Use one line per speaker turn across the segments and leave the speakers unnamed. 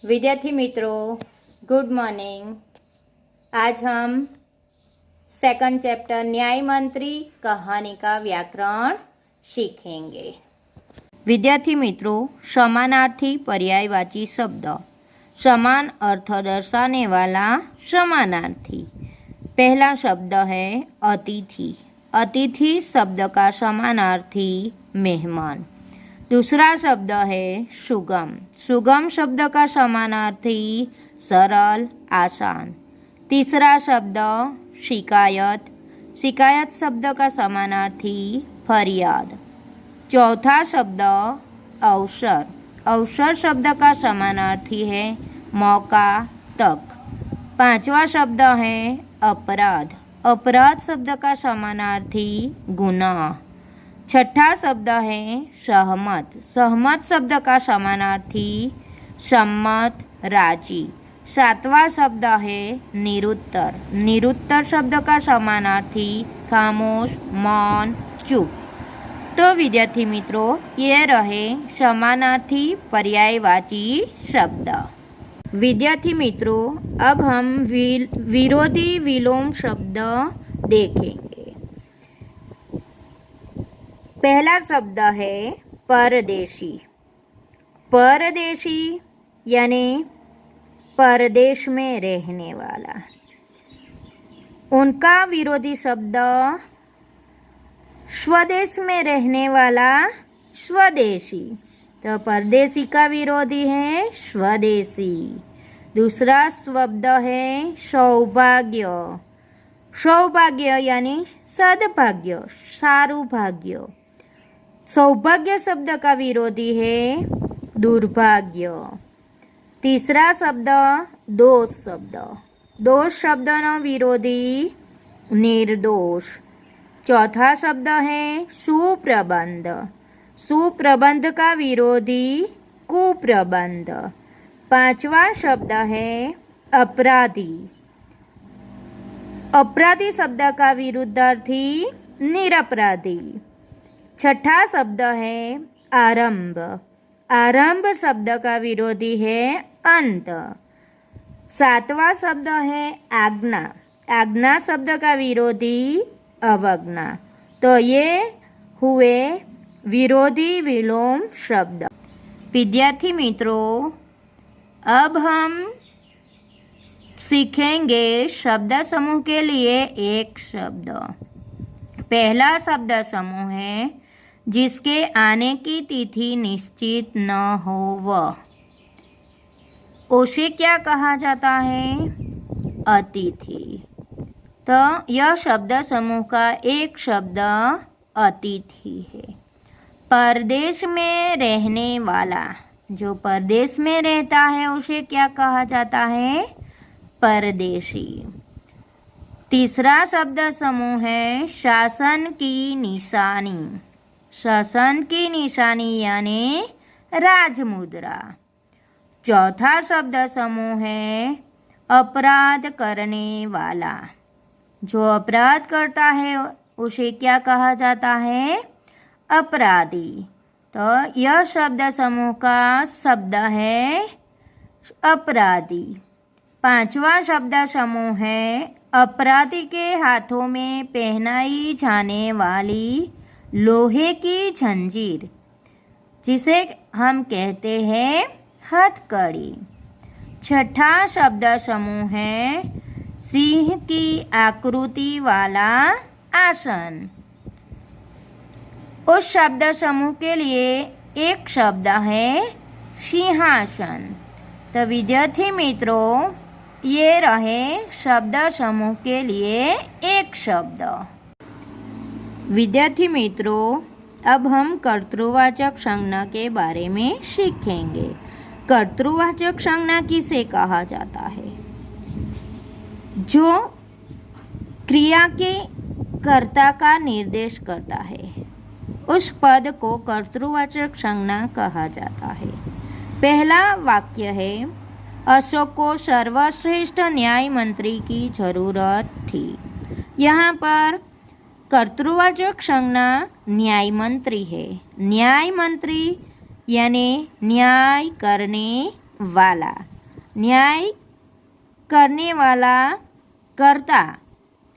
विद्यार्थी मित्रों, good morning. आज हम सेकंड चैप्टर न्याय मंत्री कहानी का व्याकरण सीखेंगे। विद्यार्थी मित्रों, समानार्थी पर्यायवाची शब्द, समान अर्थ दर्शाने वाला समानार्थी। पहला शब्द है अतिथि। अतिथि शब्द का समानार्थी मेहमान। दूसरा शब्द है सुगम। सुगम शब्द का समानार्थी सरल, आसान। तीसरा शब्द शिकायत। शिकायत शब्द का समानार्थी फरियाद। चौथा शब्द अवसर। अवसर शब्द का समानार्थी है मौका, तक। पांचवा शब्द है अपराध। अपराध शब्द का समानार्थी गुनाह। छठा शब्द है सहमत। सहमत शब्द का समानार्थी सम्मत, राजी। सातवां शब्द है निरुत्तर। निरुत्तर शब्द का समानार्थी खामोश, मौन, चुप। तो विद्यार्थी मित्रों, ये रहे समानार्थी पर्यायवाची शब्द। विद्यार्थी मित्रों, अब हम विरोधी विलोम शब्द देखेंगे। पहला शब्द है परदेशी। परदेशी यानी परदेश में रहने वाला। उनका विरोधी शब्द स्वदेश में रहने वाला स्वदेशी। तो परदेशी का विरोधी है स्वदेशी। दूसरा शब्द है सौभाग्य। सौभाग्य यानी सद्भाग्य, सारू भाग्य। सौभाग्य शब्द का विरोधी है दुर्भाग्य। तीसरा शब्द दोष शब्द। दोष शब्द नो विरोधी निर्दोष। चौथा शब्द है सुप्रबंध। सुप्रबंध का विरोधी कुप्रबंध। पांचवा शब्द है अपराधी। अपराधी शब्द का विरुद्धार्थी निरपराधी। छठा शब्द है आरंभ। आरंभ शब्द का विरोधी है अंत। सातवां शब्द है आज्ञा। आज्ञा शब्द का विरोधी अवज्ञा। तो ये हुए विरोधी विलोम शब्द। विद्यार्थी मित्रों, अब हम सीखेंगे शब्द समूह के लिए एक शब्द। पहला शब्द समूह है जिसके आने की तिथि निश्चित न हो वह। उसे क्या कहा जाता है? अतिथि। तो यह शब्द समूह का एक शब्द अतिथि है। परदेश में रहने वाला, जो परदेश में रहता है उसे क्या कहा जाता है? परदेशी। तीसरा शब्द समूह है शासन की निशानी। शासन की निशानी यानी राजमुद्रा। चौथा शब्द समूह है अपराध करने वाला। जो अपराध करता है उसे क्या कहा जाता है? अपराधी। तो यह शब्द समूह का शब्द है अपराधी। पांचवा शब्द समूह है अपराधी के हाथों में पहनाई जाने वाली लोहे की जंजीर, जिसे हम कहते हैं हथकड़ी। छठा शब्द समूह है सिंह की आकृति वाला आसन। उस शब्द समूह के लिए एक शब्द है सिंहासन। तो विद्यार्थी मित्रों, ये रहे शब्द समूह के लिए एक शब्द। विद्यार्थी मित्रों, अब हम कर्तृवाचक संज्ञा के बारे में सीखेंगे। कर्तृवाचक संज्ञा किसे कहा जाता है? जो क्रिया के कर्ता का निर्देश करता है, उस पद को कर्तृवाचक संज्ञा कहा जाता है। पहला वाक्य है अशोक को सर्वश्रेष्ठ न्याय मंत्री की जरूरत थी। यहाँ पर कर्तृवाचक संज्ञा न्याय मंत्री है। न्याय मंत्री यानी न्याय करने वाला। न्याय करने वाला कर्ता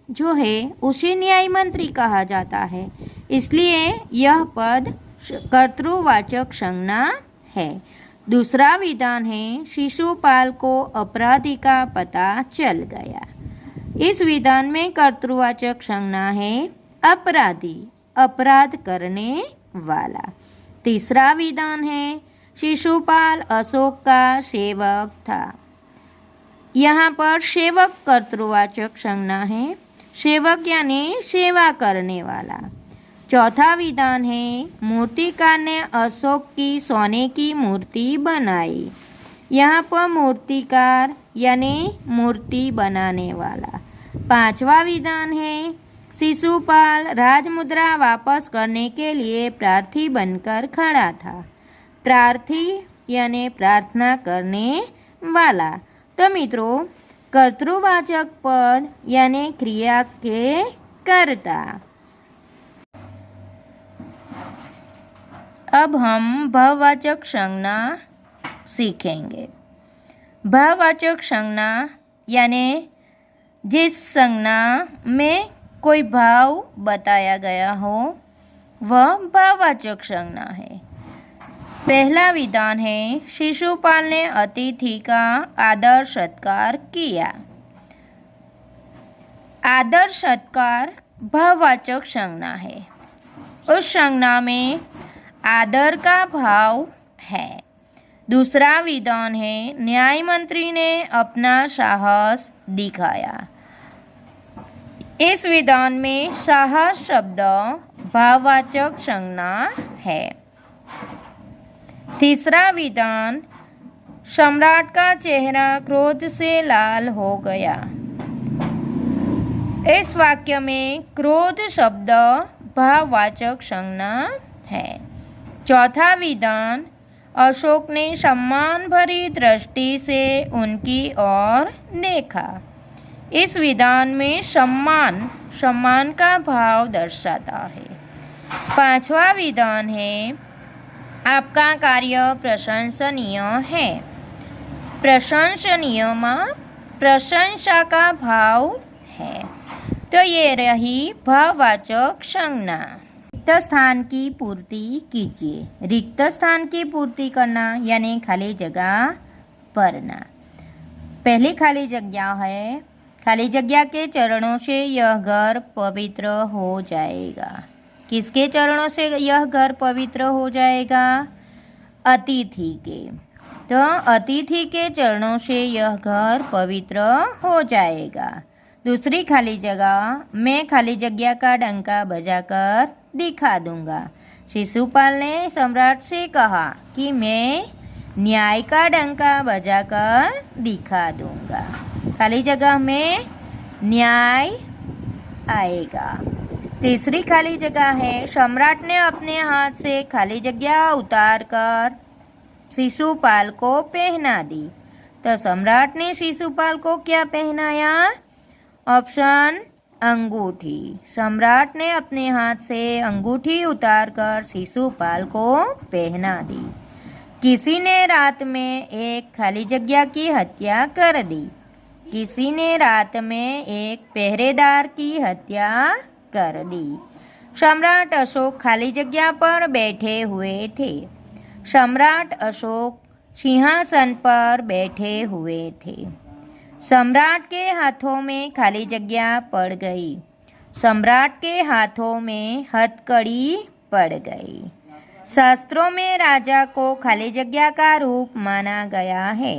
जो है उसे न्याय मंत्री कहा जाता है। इसलिए यह पद कर्तृवाचक संज्ञा है। दूसरा विधान है शिशुपाल को अपराधी का पता चल गया। इस विधान में कर्तृवाचक संज्ञा है अपराधी, अपराध करने वाला। तीसरा विधान है शिशुपाल अशोक का सेवक था। यहाँ पर सेवक कर्तृवाचक संज्ञा है, सेवक यानी सेवा करने वाला। चौथा विधान है मूर्तिकार ने अशोक की सोने की मूर्ति बनाई। यहाँ पर मूर्तिकार यानी मूर्ति बनाने वाला। पांचवा विधान है शिशुपाल राजमुद्रा वापस करने के लिए प्रार्थी बनकर खड़ा था। प्रार्थी यानी प्रार्थना करने वाला। तो मित्रों, कर्तृवाचक पद यानी क्रिया के कर्ता। अब हम भाववाचक संज्ञा सीखेंगे। भाववाचक संज्ञा यानी जिस संज्ञा में कोई भाव बताया गया हो वह भाववाचक संज्ञा है। पहला विधान है शिशुपाल ने अतिथि का आदर सत्कार किया। आदर सत्कार भाववाचक संज्ञा है। उस संज्ञा में आदर का भाव है। दूसरा विधान है न्याय मंत्री ने अपना साहस दिखाया। इस विधान में साहस शब्द भाववाचक संज्ञा है। तीसरा विधान सम्राट का चेहरा क्रोध से लाल हो गया। इस वाक्य में क्रोध शब्द भाववाचक संज्ञा है। चौथा विधान अशोक ने सम्मान भरी दृष्टि से उनकी ओर देखा। इस विधान में सम्मान का भाव दर्शाता है। पांचवा विधान है आपका कार्य प्रशंसनीय है। प्रशंसनीय में प्रशंसा का भाव है। तो ये रही भाववाचक संज्ञा। रिक्त स्थान की पूर्ति कीजिए। रिक्त स्थान की पूर्ति करना यानी खाली जगह भरना। पहली खाली जगह है, खाली जगह के चरणों से यह घर पवित्र हो जाएगा। किसके चरणों से यह घर पवित्र हो जाएगा? अतिथि के। तो अतिथि के चरणों से यह घर पवित्र हो जाएगा। दूसरी खाली जगह, मैं खाली जगह का डंका बजाकर दिखा दूंगा। शिशुपाल ने सम्राट से कहा कि मैं न्याय का डंका बजाकर दिखा दूंगा। खाली जगह में न्याय आएगा। तीसरी खाली जगह है सम्राट ने अपने हाथ से खाली जगह उतारकर शिशुपाल को पहना दी। तो सम्राट ने शिशुपाल को क्या पहनाया? ऑप्शन अंगूठी। सम्राट ने अपने हाथ से अंगूठी उतारकर शिशुपाल को पहना दी। किसी ने रात में एक खाली जगह की हत्या कर दी। किसी ने रात में एक पहरेदार की हत्या कर दी। सम्राट अशोक खाली जगह पर बैठे हुए थे। सम्राट अशोक सिंहासन पर बैठे हुए थे। सम्राट के हाथों में खाली जगह पड़ गई। सम्राट के हाथों में हथकड़ी पड़ गई। शास्त्रों में राजा को खाली जगह का रूप माना गया है।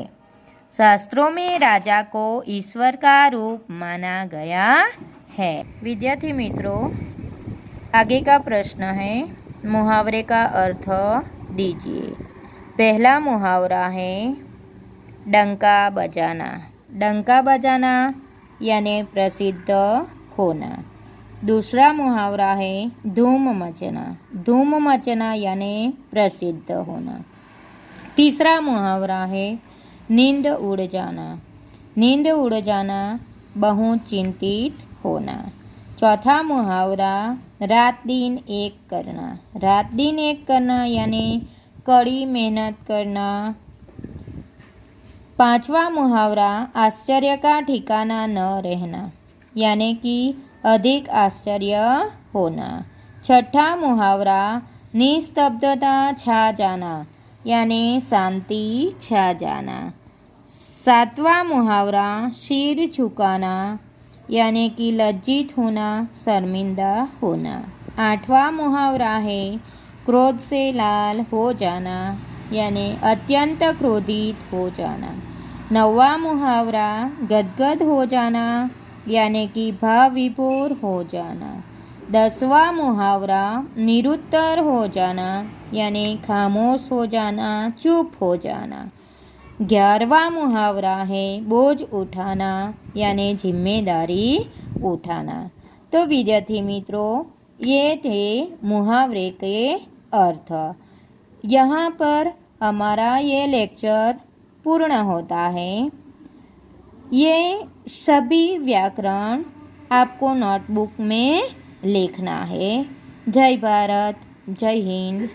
शास्त्रों में राजा को ईश्वर का रूप माना गया है। विद्यार्थी मित्रों, आगे का प्रश्न है मुहावरे का अर्थ दीजिए। पहला मुहावरा है डंका बजाना। डंका बजाना यानी प्रसिद्ध होना। दूसरा मुहावरा है धूम मचना। धूम मचना यानी प्रसिद्ध होना। तीसरा मुहावरा है नींद उड़ जाना। नींद उड़ जाना बहुत चिंतित होना। चौथा मुहावरा रात दिन एक करना। रात दिन एक करना यानी कड़ी मेहनत करना, 5वां मुहावरा आश्चर्य का ठिकाना न रहना, यानी कि अधिक आश्चर्य होना। 6ठा मुहावरा निस्तब्धता छा जाना, यानी शांति छा जाना। 7वां मुहावरा सिर झुकाना, यानी कि लज्जित होना, शर्मिंदा होना। 8वां मुहावरा है क्रोध से लाल हो जाना, यानी अत्यंत क्रोधित हो जाना। 9वां मुहावरा गदगद हो जाना, यानी कि भाव विभोर हो जाना। 10वां मुहावरा निरुत्तर हो जाना, यानी खामोश हो जाना, चुप हो जाना। 11वां मुहावरा है बोझ उठाना, यानी जिम्मेदारी उठाना। तो विद्यार्थी मित्रों, ये थे मुहावरे के अर्थ। यहाँ पर हमारा ये लेक्चर पूर्ण होता है। ये सभी व्याकरण आपको नोटबुक में लिखना है। जय भारत, जय हिंद।